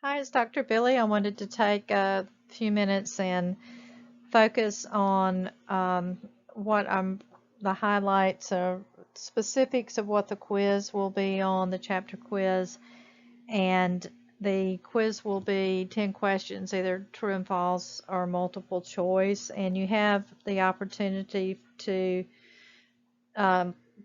Hi, it's Dr. Billy. I wanted to take a few minutes and focus on the highlights or specifics of what the quiz will be on, the chapter quiz. And the quiz will be 10 questions, either true and false or multiple choice. And you have the opportunity to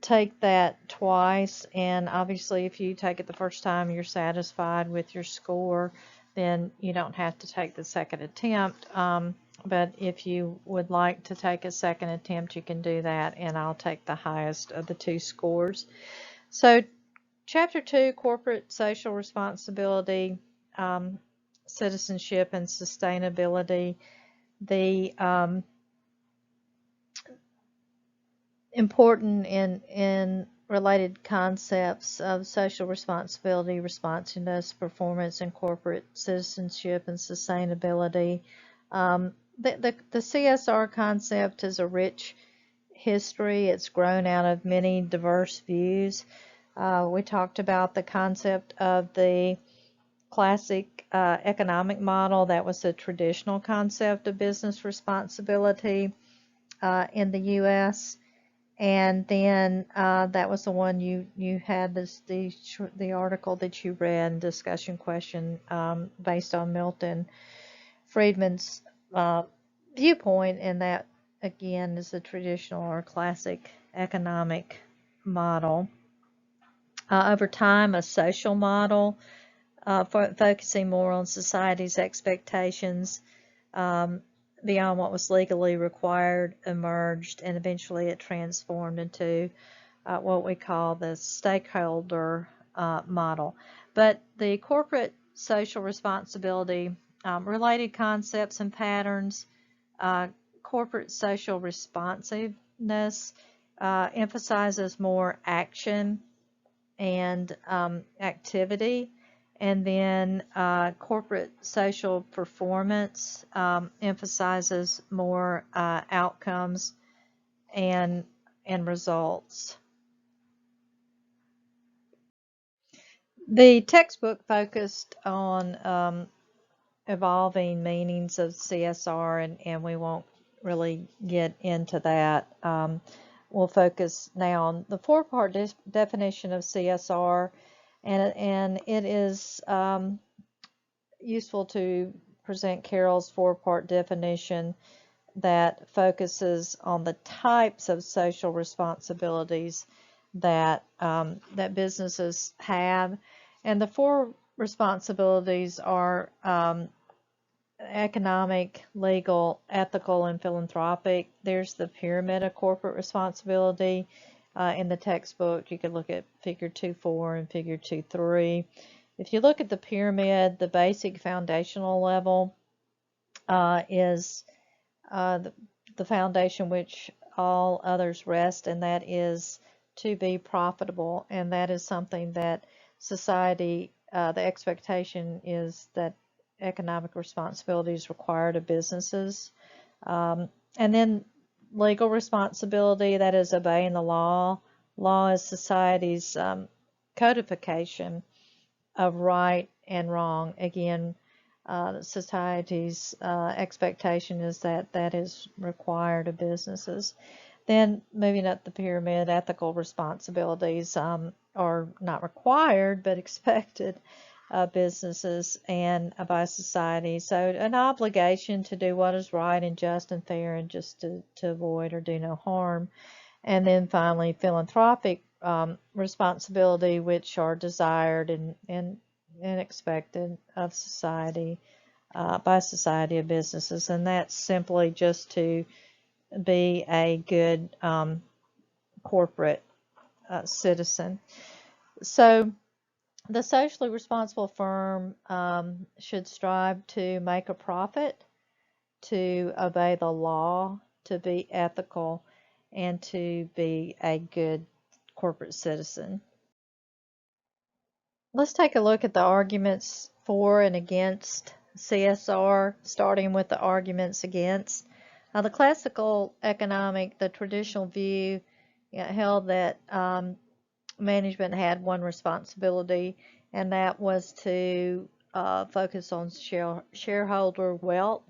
take that twice. And obviously, if you take it the first time, you're satisfied with your score, then you don't have to take the second attempt. But if you would like to take a second attempt, you can do that, and I'll take the highest of the two scores. So, Chapter 2, Corporate Social Responsibility, Citizenship, and Sustainability. The important in related concepts of social responsibility, responsiveness, performance, and corporate citizenship and sustainability. The CSR concept is a rich history. It's grown out of many diverse views. We talked about the concept of the classic economic model. That was the traditional concept of business responsibility in the U.S. And then that was the one you had the article that you read, discussion question based on Milton Friedman's viewpoint, and that again is the traditional or classic economic model. Over time, a social model focusing more on society's expectations beyond what was legally required emerged, and eventually it transformed into what we call the stakeholder model. But the corporate social responsibility, related concepts and patterns, corporate social responsiveness emphasizes more action and activity. And then corporate social performance emphasizes more outcomes and results. The textbook focused on evolving meanings of CSR, and we won't really get into that. We'll focus now on the four-part definition of CSR. And it is useful to present Carroll's four-part definition that focuses on the types of social responsibilities that that businesses have. And the four responsibilities are economic, legal, ethical, and philanthropic. There's the pyramid of corporate responsibility. In the textbook, you can look at Figure 2.4 and Figure 2.3. If you look at the pyramid, the basic foundational level is the foundation which all others rest, and that is to be profitable. And that is something that society, the expectation is that economic responsibility is required of businesses. And then legal responsibility, that is obeying the law. Law is society's codification of right and wrong. Again, society's expectation is that that is required of businesses. Then moving up the pyramid, ethical responsibilities are not required but expected of businesses and by society. So an obligation to do what is right and just and fair, and just to avoid or do no harm. And then finally, philanthropic responsibility, which are desired and expected of society, by society of businesses. And that's simply just to be a good corporate citizen. So the socially responsible firm should strive to make a profit, to obey the law, to be ethical, and to be a good corporate citizen. Let's take a look at the arguments for and against CSR, starting with the arguments against. The classical economic, the traditional view, held that management had one responsibility, and that was to focus on shareholder wealth.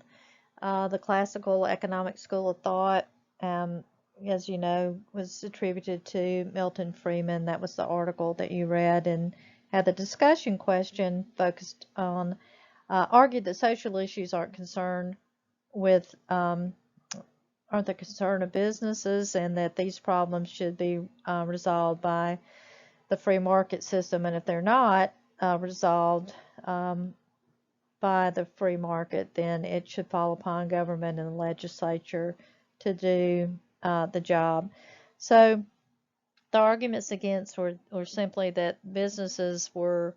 The classical economic school of thought, um, as you know, was attributed to Milton Friedman. That was the article that you read, and had the discussion question focused on, argued that social issues aren't the concern of businesses, and that these problems should be resolved by the free market system. And if they're not resolved by the free market, then it should fall upon government and the legislature to do the job. So the arguments against were simply that businesses were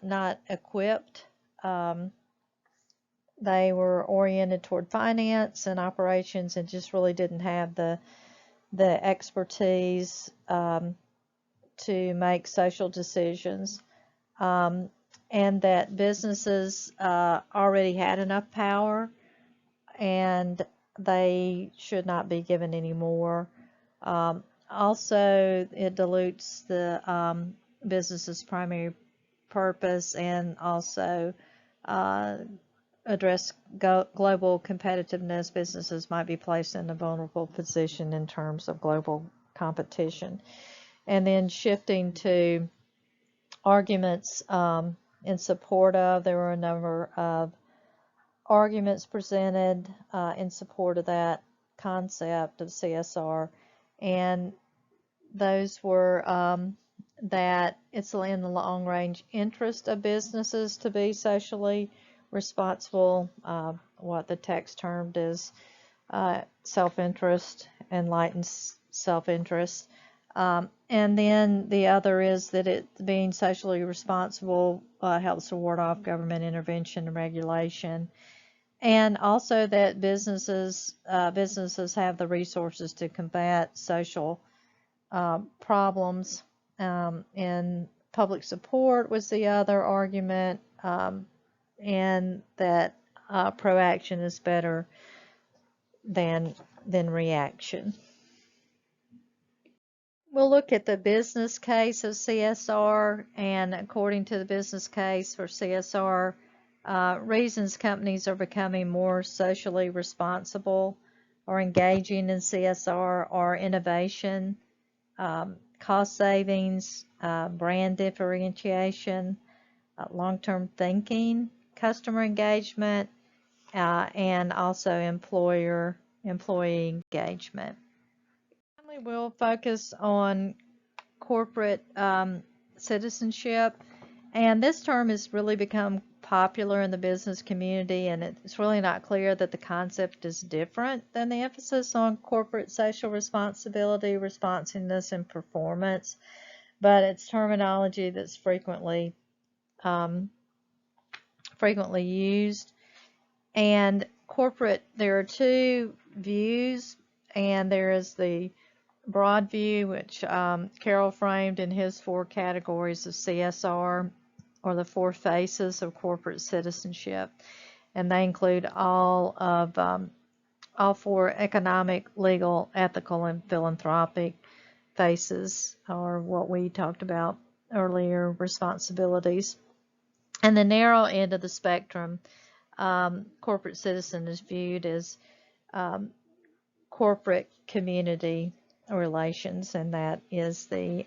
not equipped. They were oriented toward finance and operations and just really didn't have the expertise to make social decisions. And that businesses already had enough power and they should not be given any more. Also, it dilutes the business's primary purpose, and also address global competitiveness. Businesses might be placed in a vulnerable position in terms of global competition. And then shifting to arguments in support of, there were a number of arguments presented in support of that concept of CSR, and those were that it's in the long range interest of businesses to be socially responsible, what the text termed as self-interest, enlightened self-interest. And then the other is that it being socially responsible helps to ward off government intervention and regulation, and also that businesses have the resources to combat social problems. And public support was the other argument, and that proaction is better than reaction. We'll look at the business case of CSR, and according to the business case for CSR, reasons companies are becoming more socially responsible or engaging in CSR are innovation, cost savings, brand differentiation, long-term thinking, customer engagement, and also employee engagement. Finally, we'll focus on corporate citizenship, and this term has really become popular in the business community, and it's really not clear that the concept is different than the emphasis on corporate social responsibility, responsiveness, and performance, but it's terminology that's frequently used. And corporate, there are two views, and there is the broad view, which Carroll framed in his 4 categories of CSR, or the 4 faces of corporate citizenship, and they include all 4 economic, legal, ethical, and philanthropic faces, or what we talked about earlier, responsibilities. And the narrow end of the spectrum, corporate citizen is viewed as corporate community relations, and that is the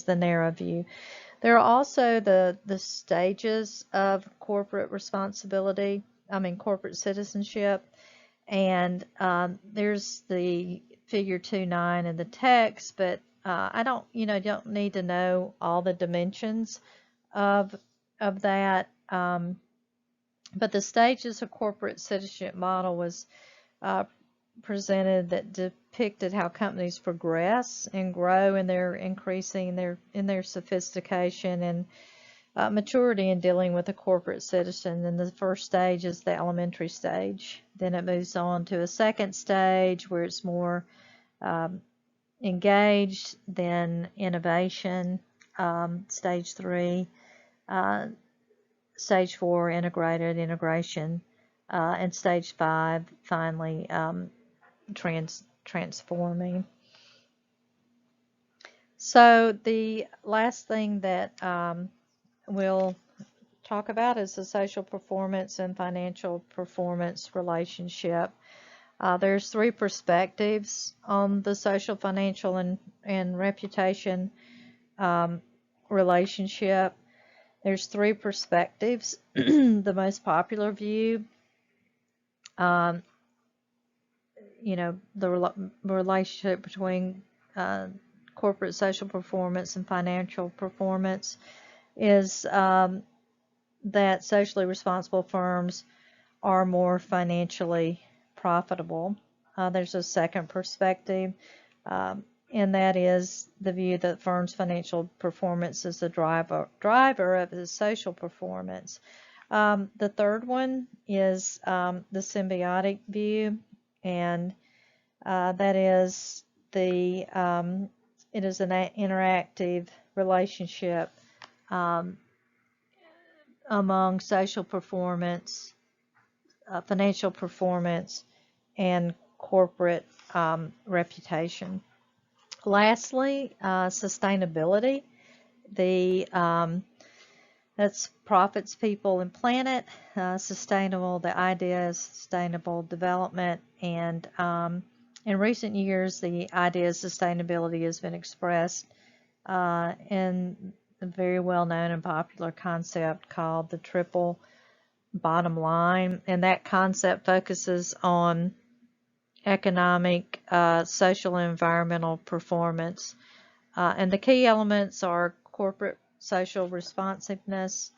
narrow view. There are also the stages of corporate responsibility, corporate citizenship, and there's the figure 2.9 in the text, but I don't need to know all the dimensions of that. But the stages of corporate citizenship model was presented that depicted how companies progress and grow in their increasing their sophistication and maturity in dealing with a corporate citizen. And the first stage is the elementary stage. Then it moves on to a second stage where it's more engaged, then innovation, stage 3, stage 4, integrated integration, and stage 5, finally, transforming. So the last thing that we'll talk about is the social performance and financial performance relationship. There's three perspectives on the social, financial, and reputation relationship. There's three perspectives. The most popular view, the relationship between corporate social performance and financial performance is that socially responsible firms are more financially profitable. There's a second perspective, and that is the view that firms' financial performance is the driver of the social performance. The third one is the symbiotic view, and that is it is an interactive relationship among social performance, financial performance, and corporate reputation. Lastly, sustainability. That's profits, people, and planet. Sustainable. The idea is sustainable development, and in recent years, the idea of sustainability has been expressed in a very well-known and popular concept called the triple bottom line, and that concept focuses on economic, social, and environmental performance. And the key elements are corporate social responsiveness,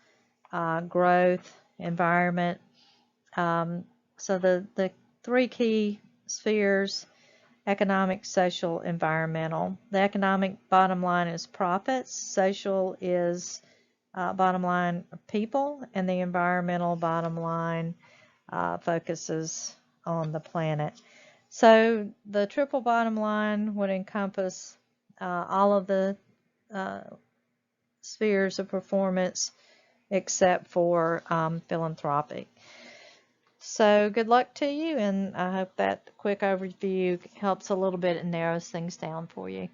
growth, environment. So the three key spheres: economic, social, environmental. The economic bottom line is profits. Social is bottom line people, and the environmental bottom line focuses on the planet. So the triple bottom line would encompass all of the spheres of performance except for philanthropic. So good luck to you, and I hope that quick overview helps a little bit and narrows things down for you.